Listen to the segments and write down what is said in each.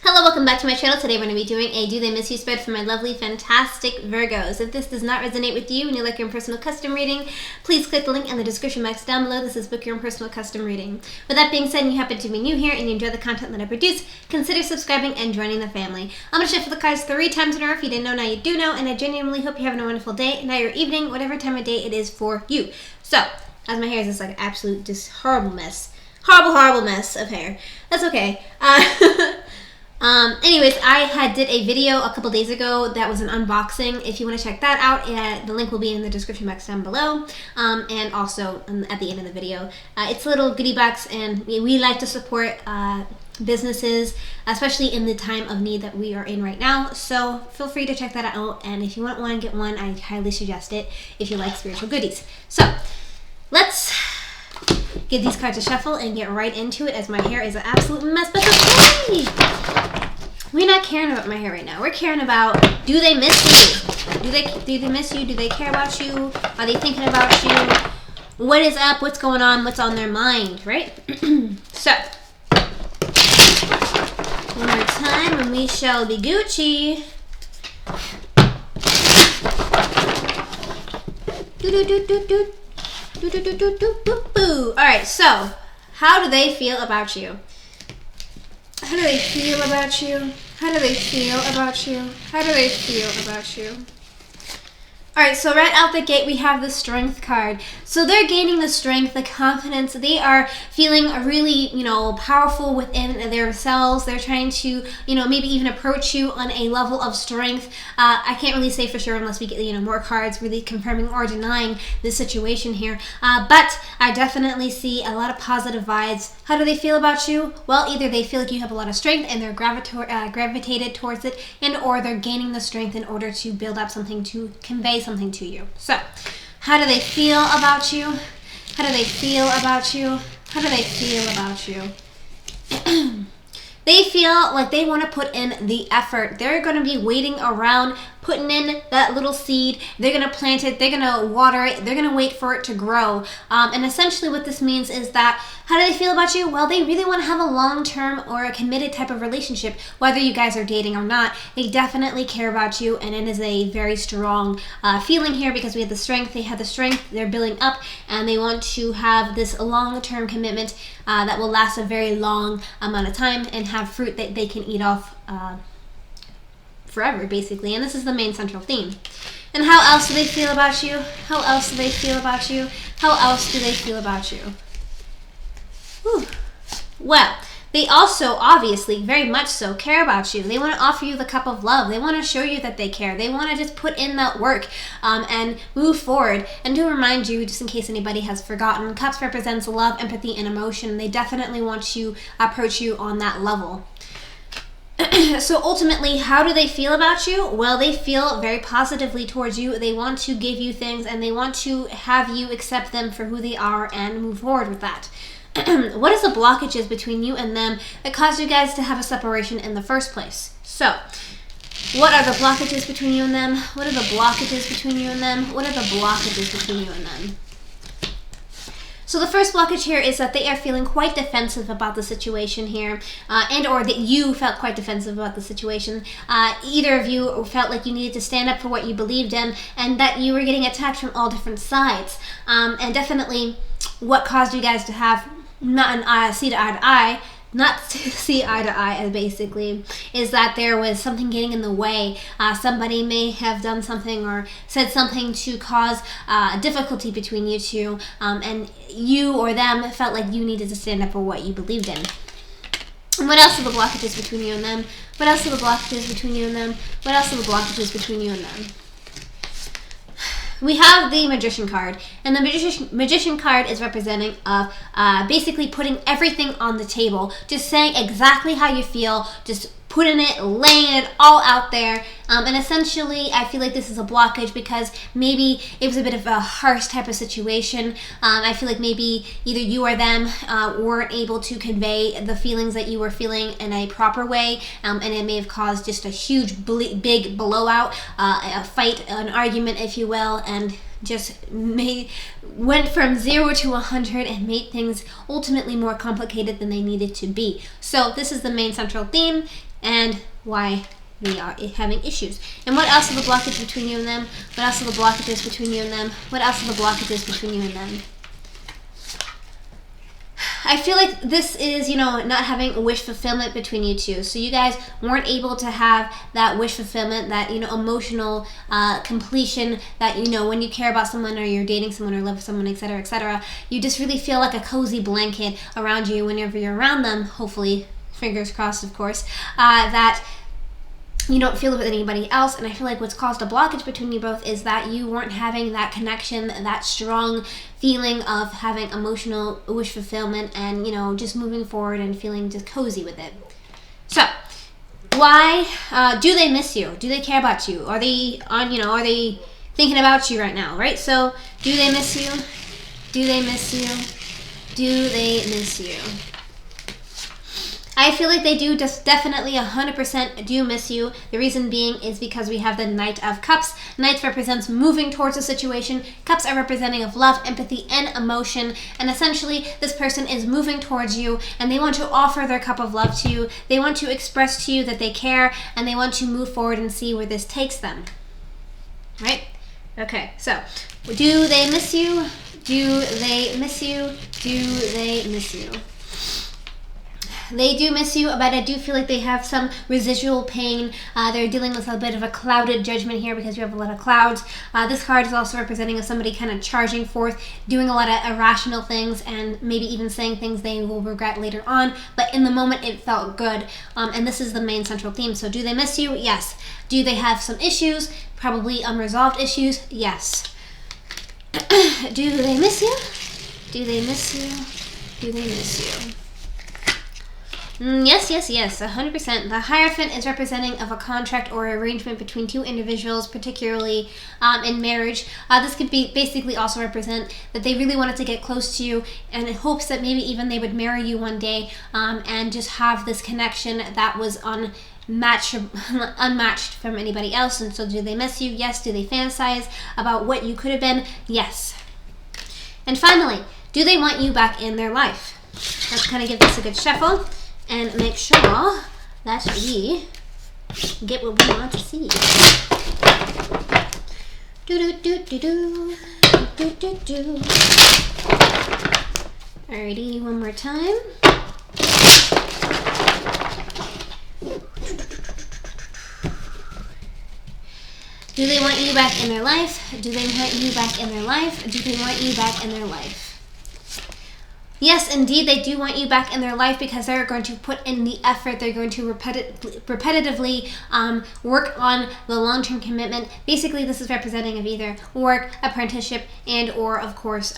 Hello, welcome back to my channel. Today we're going to be doing a Do They Miss You spread for my lovely, fantastic Virgos. If this does not resonate with you and you like your own personal custom reading, please click the link in the description box down below. This is Book Your Own Personal Custom Reading. With that being said, and you happen to be new here and you enjoy the content that I produce, consider subscribing and joining the family. I'm going to shuffle the cards 3 times in a row. If you didn't know, now you do know, and I genuinely hope you're having a wonderful day, night, or evening, whatever time of day it is for you. So, as my hair is just like an absolute, just horrible mess. Horrible mess of hair. That's okay. Anyways, I did a video a couple days ago that was an unboxing. If you want to check that out, the link will be in the description box down below, and also at the end of the video. It's a little goodie box, and we like to support businesses, especially in the time of need that we are in right now. So feel free to check that out, and if you want one, get one. I highly suggest it if you like spiritual goodies. So let's give these cards a shuffle and get right into it, as my hair is an absolute mess, but it's okay. We're not caring about my hair right now. We're caring about, do they miss you? Do they miss you? Do they care about you? Are they thinking about you? What is up? What's going on? What's on their mind, right? So, one more time and we shall be Gucci. Alright, so, how do they feel about you? How do they feel about you? How do they feel about you? How do they feel about you? Alright, so right out the gate we have the Strength card. So they're gaining the strength, the confidence. They are feeling really, powerful within themselves. They're trying to, maybe even approach you on a level of strength. I can't really say for sure unless we get, more cards really confirming or denying this situation here. But I definitely see a lot of positive vibes. How do they feel about you? Well, either they feel like you have a lot of strength and they're gravitated towards it, and or they're gaining the strength in order to build up something, to convey something to you. So, how do they feel about you? How do they feel about you? How do they feel about you? They feel like they want to put in the effort. They're going to be waiting around, putting in that little seed. They're going to plant it. They're going to water it. They're going to wait for it to grow. And essentially what this means is that, how do they feel about you? Well, they really want to have a long-term or a committed type of relationship, whether you guys are dating or not. They definitely care about you, and it is a very strong feeling here because we have the strength. They have the strength. They're building up, and they want to have this long-term commitment that will last a very long amount of time and have fruit that they can eat off forever, basically. And this is the main central theme. And how else do they feel about you? How else do they feel about you? How else do they feel about you? Whew. Well, they also, obviously, very much so, care about you. They want to offer you the cup of love. They want to show you that they care. They want to just put in that work and move forward. And to remind you, just in case anybody has forgotten, cups represents love, empathy, and emotion. They definitely want to approach you on that level. So ultimately, how do they feel about you? Well, they feel very positively towards you. They want to give you things, and they want to have you accept them for who they are and move forward with that. What is the blockages between you and them that caused you guys to have a separation in the first place? So, what are the blockages between you and them? What are the blockages between you and them? What are the blockages between you and them? So the first blockage here is that they are feeling quite defensive about the situation here, and or that you felt quite defensive about the situation. Either of you felt like you needed to stand up for what you believed in, and that you were getting attacked from all different sides. And definitely what caused you guys to have not see eye to eye, basically, is that there was something getting in the way. Somebody may have done something or said something to cause difficulty between you two, and you or them felt like you needed to stand up for what you believed in. And what else are the blockages between you and them? What else are the blockages between you and them? What else are the blockages between you and them? We have the Magician card, and the Magician card is representing of basically putting everything on the table, just saying exactly how you feel, just putting it, laying it all out there. And essentially, I feel like this is a blockage because maybe it was a bit of a harsh type of situation. I feel like maybe either you or them weren't able to convey the feelings that you were feeling in a proper way, and it may have caused just a huge, big blowout, a fight, an argument, if you will, and just went from 0 to 100 and made things ultimately more complicated than they needed to be. So this is the main central theme. and why they are having issues. And what else are the blockages between you and them? What else are the blockages between you and them? What else are the blockages between you and them? I feel like this is, not having wish fulfillment between you two. So you guys weren't able to have that wish fulfillment, that, emotional completion that, when you care about someone or you're dating someone or love someone, etc., you just really feel like a cozy blanket around you whenever you're around them, hopefully, fingers crossed, of course, that you don't feel it with anybody else. And I feel like what's caused a blockage between you both is that you weren't having that connection, that strong feeling of having emotional wish fulfillment and, just moving forward and feeling just cozy with it. So, why do they miss you? Do they care about you? Are they are they thinking about you right now, right? So, do they miss you? Do they miss you? Do they miss you? I feel like they do just definitely 100% do miss you. The reason being is because we have the Knight of Cups. Knights represents moving towards a situation. Cups are representing of love, empathy, and emotion. And essentially, this person is moving towards you and they want to offer their cup of love to you. They want to express to you that they care and they want to move forward and see where this takes them. Right? Okay, so do they miss you? Do they miss you? Do they miss you? They do miss you, but I do feel like they have some residual pain. They're dealing with a bit of a clouded judgment here because you have a lot of clouds. This card is also representing of somebody kind of charging forth, doing a lot of irrational things, and maybe even saying things they will regret later on. But in the moment, it felt good. And this is the main central theme. So do they miss you? Yes. Do they have some issues? Probably unresolved issues? Yes. Do they miss you? Do they miss you? Do they miss you? Yes, 100%. The Hierophant is representing of a contract or arrangement between two individuals, particularly in marriage. This could be basically also represent that they really wanted to get close to you and in hopes that maybe even they would marry you one day and just have this connection that was unmatched from anybody else. And so do they miss you? Yes. Do they fantasize about what you could have been? Yes. And finally, do they want you back in their life? Let's kind of give this a good shuffle and make sure that we get what we want to see. Alrighty, one more time. Do they want you back in their life? Do they want you back in their life? Do they want you back in their life? Yes, indeed, they do want you back in their life because they're going to put in the effort. They're going to repetitively work on the long-term commitment. Basically, this is representing of either work, apprenticeship, and or, of course,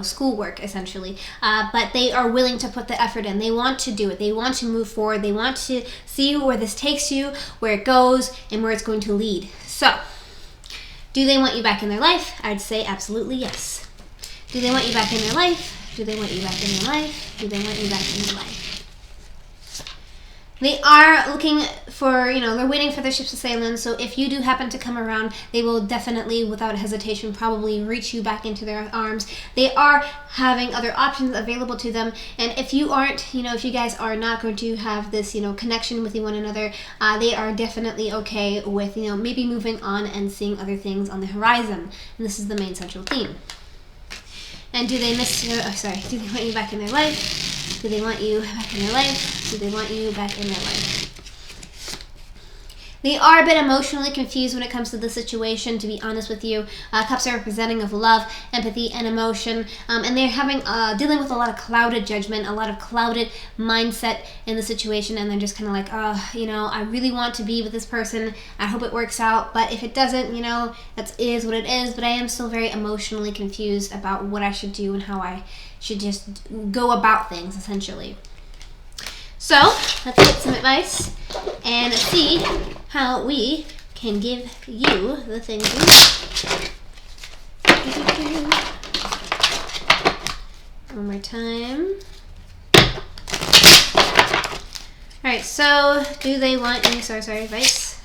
schoolwork, essentially. But they are willing to put the effort in. They want to do it. They want to move forward. They want to see where this takes you, where it goes, and where it's going to lead. So, do they want you back in their life? I'd say absolutely yes. Do they want you back in their life? Do they want you back in their life? Do they want you back in their life? They are looking for, they're waiting for their ships to sail in. So if you do happen to come around, they will definitely, without hesitation, probably reach you back into their arms. They are having other options available to them. And if you aren't, if you guys are not going to have this, connection with one another, they are definitely okay with, maybe moving on and seeing other things on the horizon. And this is the main central theme. And do they miss you? Do they want you back in their life? Do they want you back in their life? Do they want you back in their life? They are a bit emotionally confused when it comes to the situation, to be honest with you. Cups are representing of love, empathy, and emotion. And they're having dealing with a lot of clouded judgment, a lot of clouded mindset in the situation. And they're just kind of like, I really want to be with this person. I hope it works out. But if it doesn't, that is what it is. But I am still very emotionally confused about what I should do and how I should just go about things, essentially. So, let's get some advice and see how we can give you the things you need. One more time. Alright, so do they want you, sorry, advice?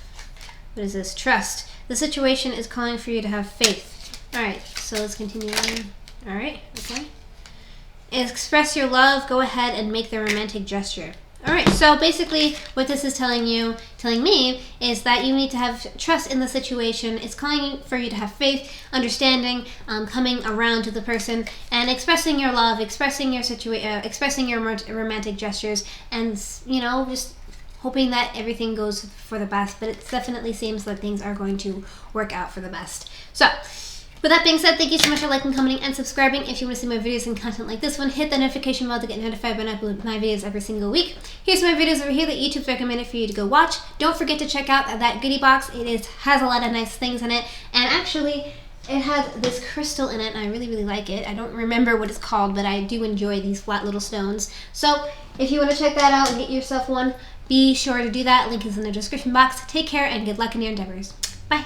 What is this? Trust. The situation is calling for you to have faith. Alright, so let's continue on. Alright, okay. Express your love, go ahead and make the romantic gesture. All right, so basically what this is telling me, is that you need to have trust in the situation. It's calling for you to have faith, understanding, coming around to the person, and expressing your love, expressing your expressing your romantic gestures, and just hoping that everything goes for the best. But it definitely seems like things are going to work out for the best. So, with that being said, thank you so much for liking, commenting, and subscribing. If you want to see my videos and content like this one, hit the notification bell to get notified when I upload my videos every single week. Here's my videos over here that YouTube's recommended for you to go watch. Don't forget to check out that goodie box. It has a lot of nice things in it, and actually, it has this crystal in it, and I really, really like it. I don't remember what it's called, but I do enjoy these flat little stones. So, if you want to check that out and get yourself one, be sure to do that. Link is in the description box. Take care, and good luck in your endeavors. Bye.